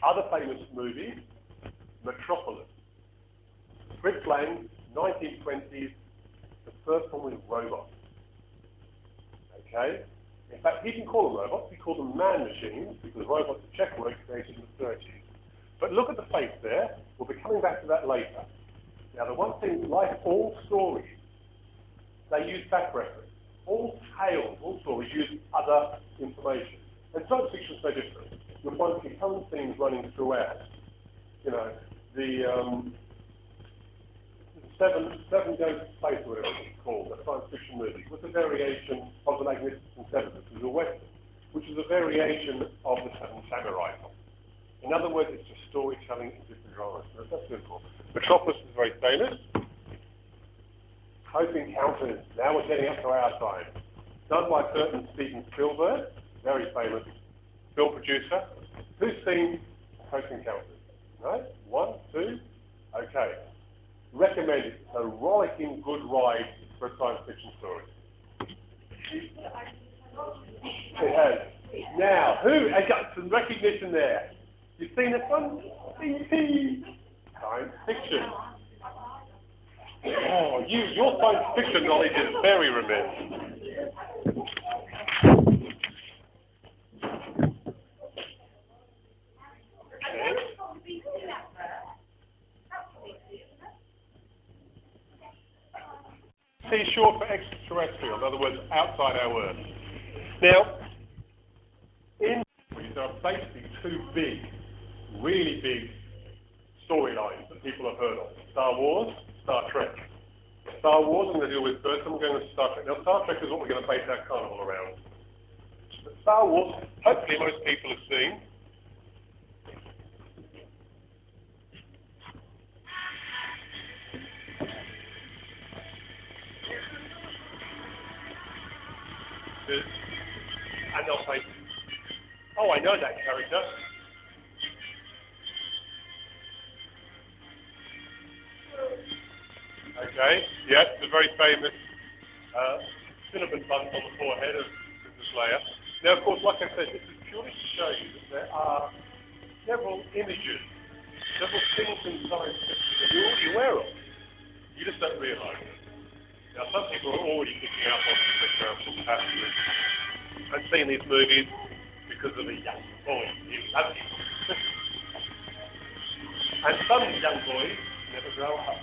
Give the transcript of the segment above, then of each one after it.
Other famous movies, Metropolis. Fritz Lang, 1920s, the first one with robots. Okay? In fact, he didn't call them robots, he called them man machines, because robots are check work created in the 30s. But look at the face there. We'll be coming back to that later. Now, the one thing, like all stories, they use back reference. All tales, all stories use other information. And science fiction is no different. You'll find recurrent themes running throughout. You know, the Seven Goes to Space, or whatever it's called, a science fiction movie, was a variation of the Magnificent Seven, which was a Western, which was a variation of the Seven Samurai. In other words, it's just storytelling in different genres. So that's really cool. Metropolis is very famous. Close Encounters, now we're getting up to our time. Done by certain Steven Spielberg, very famous film producer. Who's seen Close Encounters? No? 1, 2? Okay. Recommend it. It's a rollicking good ride for a science fiction story. It has. Now, who? I got some recognition there. You've seen this one? Science fiction. Oh, your science fiction knowledge is very remiss. C short for extraterrestrial, in other words, outside our Earth. Now, in movies, there are basically two big, really big storylines that people have heard of. Star Wars, Star Trek. Star Wars I'm going to deal with first, and we're going to Star Trek. Now, Star Trek is what we're going to base our carnival around. But Star Wars, hopefully most people have seen. And they'll say, oh, I know that character. Okay, yes, the very famous cinnamon buns on the forehead of Princess Leia. Now, of course, like I said, this is purely to show you that there are several images, several things in science fiction that you're already aware of. You just don't realise it. Now, some people are already picking up on the examples and seeing these movies because of the young boys who love it. And some young boys never grow up.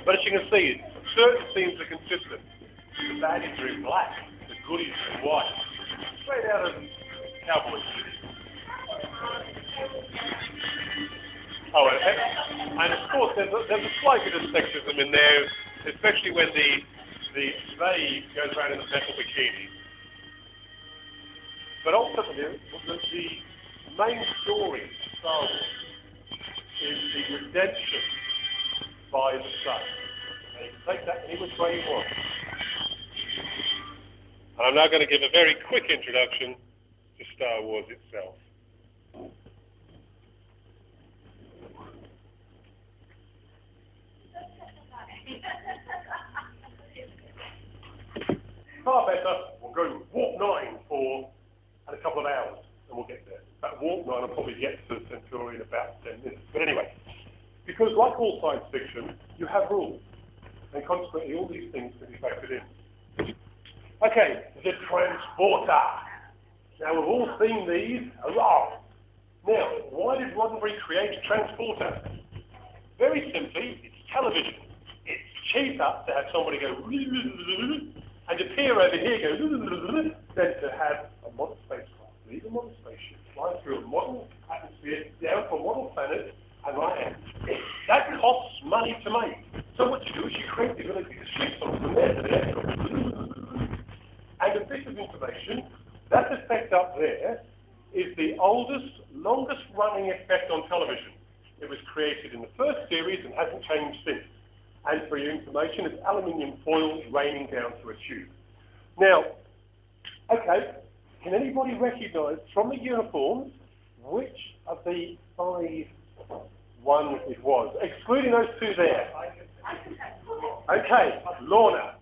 But as you can see, certain scenes are consistent. The baddies are in black, the goodies are in white. Straight out of cowboy movies. Oh, and of course there's a slight bit of sexism in there, especially when the they goes around in a metal bikini. But ultimately, the main story of Star Wars is the redemption by the Son. And you can take that any which way you want. And I'm now going to give a very quick introduction to Star Wars itself. Far better, we'll go warp 9 for a couple of hours, and we'll get there. At warp 9, I'll probably get to the Centauri in about 10 minutes. But anyway, because like all science fiction, you have rules, and consequently all these things can be factored in. Okay, the transporter. Now we've all seen these. Hurrah! Now, why did Roddenberry create a transporter? Very simply, it's television. It's cheaper to have somebody go and appear over here, go than to have a model spacecraft, leave a model spaceship, fly through a model atmosphere, down to a model planet, and land. That costs money to make. So what you do is you create the ability to shift from there to there. And a bit of information, that effect up there is the oldest, longest running effect on television. It was created in the first series and hasn't changed since. And for your information, it's aluminium foil raining down through a tube. Now, okay, can anybody recognise from the uniforms which of the 5 ones it was, excluding those two there? Okay, Lorna.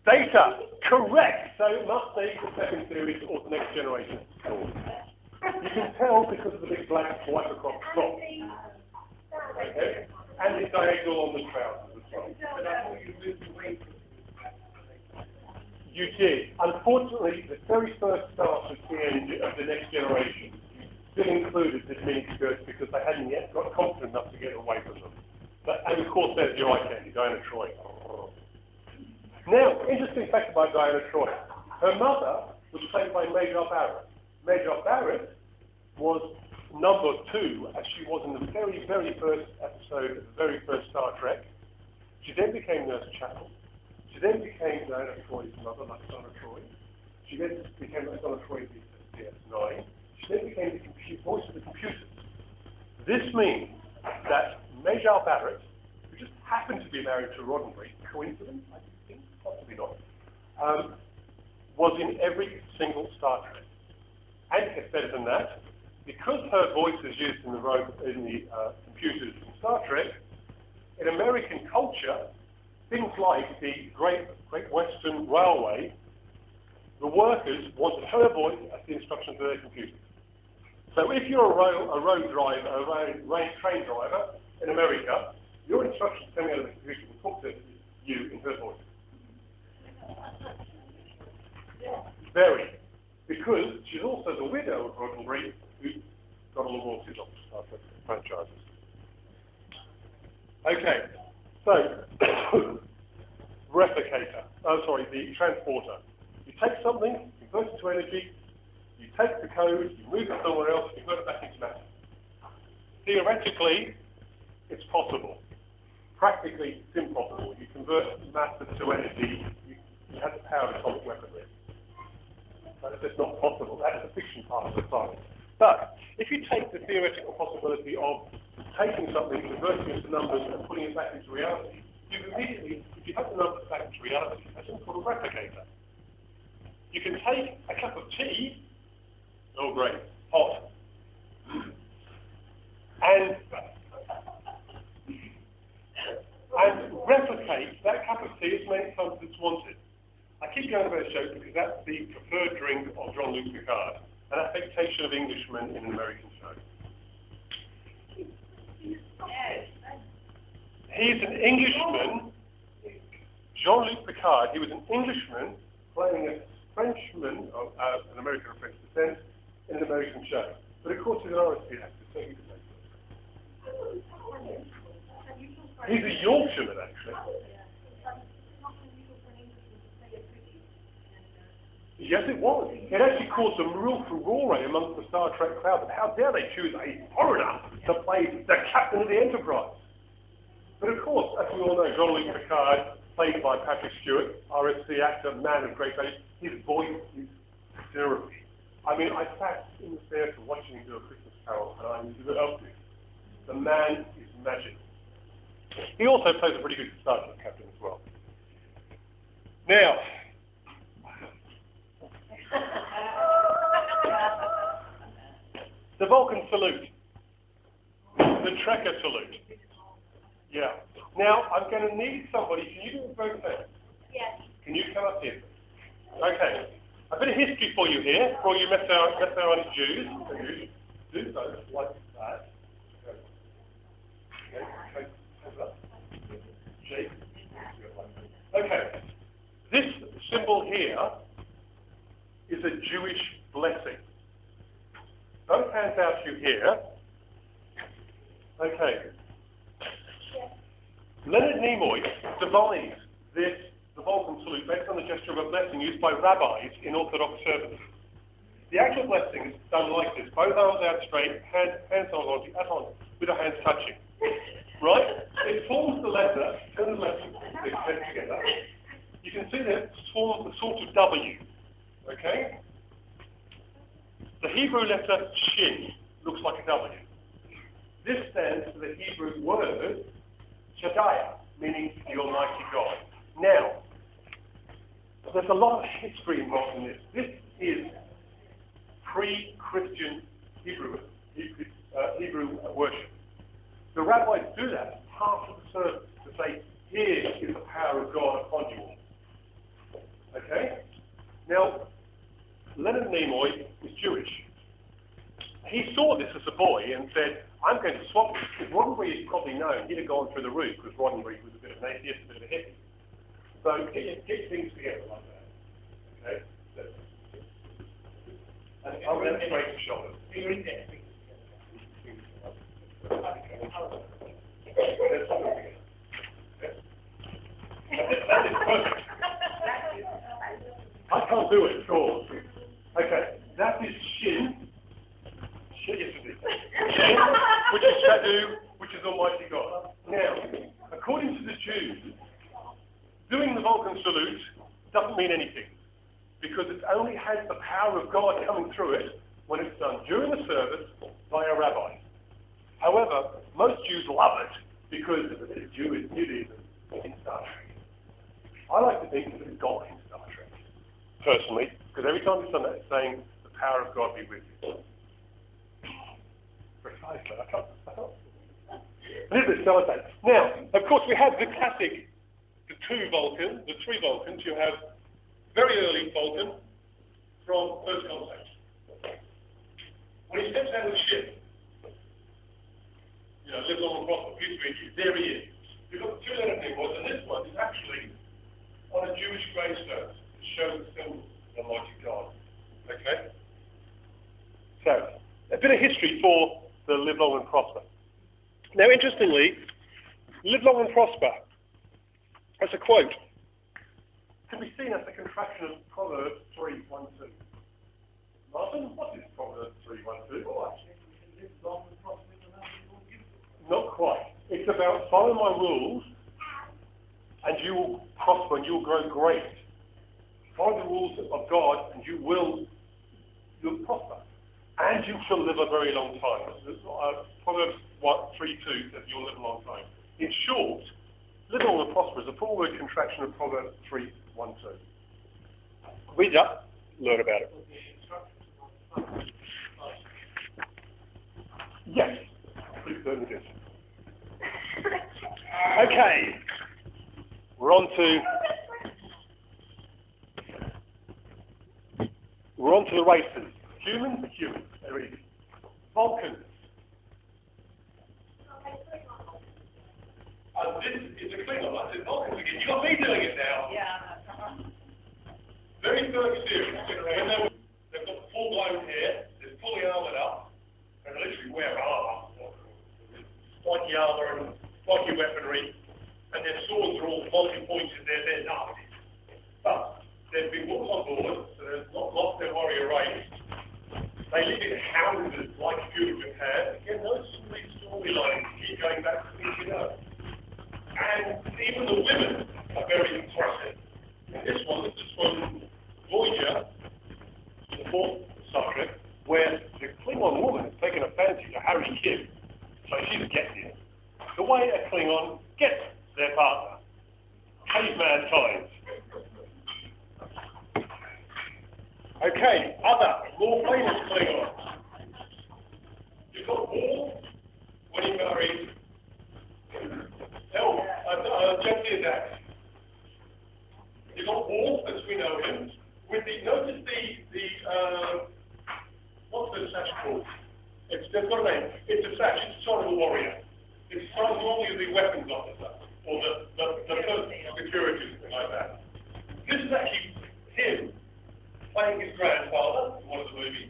Data, correct. So it must be the second series or the next generation. You can tell because of the big black white across the top. Okay, and the diagonal on the trousers as well. You did. Unfortunately, the very first start of the next generation still included the mini skirts because they hadn't yet got confident enough to get away from them. And of course, there's your eye candy, Diana Troy. Now, interesting fact about Diana Troy. Her mother was played by Major Barrett. Major Barrett was number 2, as she was in the very, very first episode of the very first Star Trek. She then became Nurse Chapel. She then became Diana Troy's mother, like Donna Troy. She then became like Donna Troy in DS9. She then became the voice of the computers. This means that Major Barrett, who just happened to be married to Roddenberry, coincidence, I think, possibly not, was in every single Star Trek. And it gets better than that, because her voice is used in the computers in Star Trek, in American culture, things like the Great Western Railway, the workers wanted her voice as the instructions of their computers. So if you're a road driver, a train driver in America, your instructions coming out of the computer will talk to you in her voice. Very. Because she's also the widow of Roddenberry, who got all the royalties off the Star Trek franchises. Okay, so the transporter. You take something, convert it to energy, you take the code, you move it somewhere else, you convert it back into matter. Theoretically, it's possible. Practically, it's impossible. You convert matter to energy, you have the power of atomic weaponry. That's just not possible. That's the fiction part of the science. But if you take the theoretical possibility of taking something, converting it to numbers, and putting it back into reality, you can immediately, if you have the numbers back into reality, that's what's called a replicator. You can take a cup of tea, oh great, hot, and replicate that cup of tea as many times as it's wanted. I keep going about a show because that's the preferred drink of Jean-Luc Picard, an affectation of Englishmen in an American show. He's an Englishman, Jean-Luc Picard, he was an Englishman playing a Frenchman of an American or French descent in an American show. But of course he's an RSP actor, so he can make it. He's a Yorkshireman, actually. Yes, it was. It actually caused some real furore amongst the Star Trek crowd. But how dare they choose a foreigner to play the captain of the Enterprise? But of course, as we all know, Jean-Luc Picard, played by Patrick Stewart, RSC actor, man of great value, his voice is therapy. I mean, I sat in the theatre watching him do A Christmas Carol, and I loved it. The man is magical. He also plays a pretty good Star Trek captain as well. Now, the Vulcan salute, the Trekker salute. Yeah. Now, I'm going to need somebody. Can you do it very fast? Yes. Can you come up here? Okay. A bit of history for you here, for all you Messianic Jews. Do so like that. Okay. This symbol here is a Jewish blessing. Both hands out to you here. Okay. Leonard Nimoy devised the Vulcan salute based on the gesture of a blessing used by rabbis in Orthodox services. The actual blessing is done like this: both arms out straight, hands horizontal, with the hands touching. Right? It forms the letter, turn the letter together. You can see that it forms the sort of W. Okay? The Hebrew letter Shin looks like a W. This stands for the Hebrew word Shaddai, meaning the Almighty God. Now, there's a lot of history involved in this. This is pre-Christian Hebrew worship. The rabbis do that as part of the service to say, here is Leonard Nimoy was Jewish. He saw this as a boy and said, I'm going to swap this, because Roddenberry is probably known, he'd have gone through the roof, because Roddenberry was a bit of an atheist, a bit of a hippie. So get things together like that. Okay? And I'm going to break the shoulders. That is perfect. I can't do it, of course. Okay, that is shin. Yes, it is. Shin, which is Shadu, which is Almighty God. Now, according to the Jews, doing the Vulcan salute doesn't mean anything, because it only has the power of God coming through it when it's done during the service by a rabbi. However, most Jews love it because of the Jewish Judaism in Star Trek. I like to think that it's God in Star Trek, personally, because every time it's done that, it's saying, the power of God be with you. Precisely. I can't. Now, of course, we have the classic, the three Vulcans. You have very early Vulcan from First Contact. When he steps out of the ship, live long and prosper, peace be with you, there he is. You've got two Leonard Nimoys, and this one is actually on a Jewish gravestone to show the symbol of Almighty God. Okay? So, a bit of history for the live long and prosper. Now, interestingly, live long and prosper, as a quote, can be seen as a contraction of Proverbs 3:1-2. Martin, what is Proverbs 3:1-2? Oh, actually, live long and prosper. Not quite. It's about follow my rules, and you will prosper and you will grow great. Follow the rules of God, and you'll prosper, and you shall live a very long time. Proverbs 3:2 says you'll live a long time. In short, live long and prosper is a full word contraction of Proverbs 3:1-2. Read up, learn about it. Yes, please learn this. Okay, we're on to the races. Humans, they're easy. Vulcans. This is a Klingon. I said Vulcans again. You got me doing it now. Yeah. Very first series. They've got full blown hair. They're fully armoured up, and they literally wear armour, spiky armour and spiky weaponry, and their swords are all multi-pointed. They're nasty. But they've been brought on board, so they've not lost their warrior race. They live in houses like feudal Japan. Again, those some of these storylines keep going back to things you know. And even the women are very impressive. And this is from Voyager, the fourth Star Trek, where the Klingon woman has taken a fancy to Harry Kim. So she's getting it. The way a Klingon gets their partner. Caveman times. Okay, other, more famous Klingons. You've got Worf when he married Jeff Dax. You've got Worf, as we know him, with notice the what's the sash called? They've got a name. It's a sash, it's a sign of a warrior. It's a sign normally the weapons officer, or the first security, something like that. This is actually him playing his grandfather in one of the movies.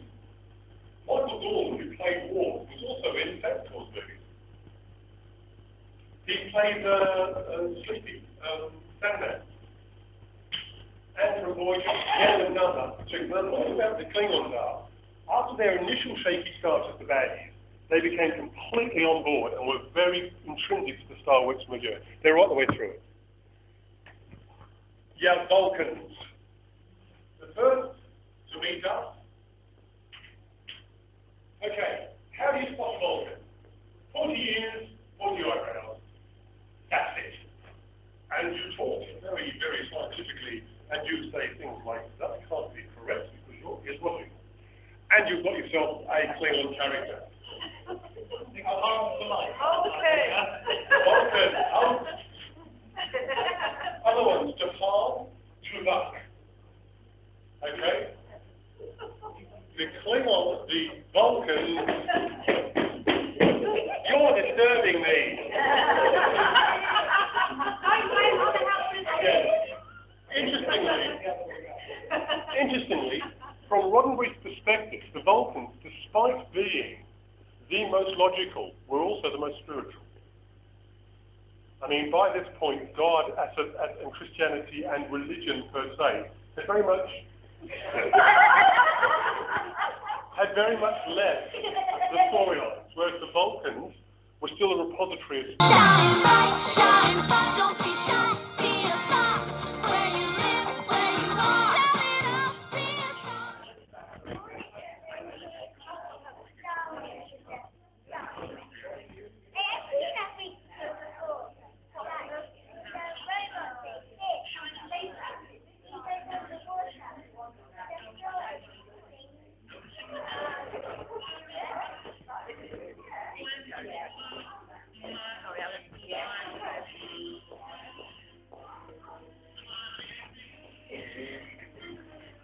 Michael Dorn, who played Worf, was also in Santa Claus movies. He played Sleepy, Sandman. And from Voyager, yet another. So the thing about the Klingons are, after their initial shaky starts as the baddies, they became completely on board and were very intrinsic to the Star Wars milieu. They're right the way through it. Yeah, Vulcans. The first to meet us. Okay, how do you spot a Vulcan? 40 years, 40 eyebrows. That's it. And you talk very, very scientifically, and you say things like, that can't be correct because you're Islamic. And you've got yourself a Klingon character. Okay. Other ones, Japan, Tuvok. Okay? the Klingon, the Vulcan. You're disturbing me. Interestingly, from Roddenberry's perspective, the Vulcans, despite being the most logical, were also the most spiritual. I mean, by this point, God and Christianity and religion per se had very much left the storylines, whereas the Vulcans were still a repository of... Shine bright, don't be shy.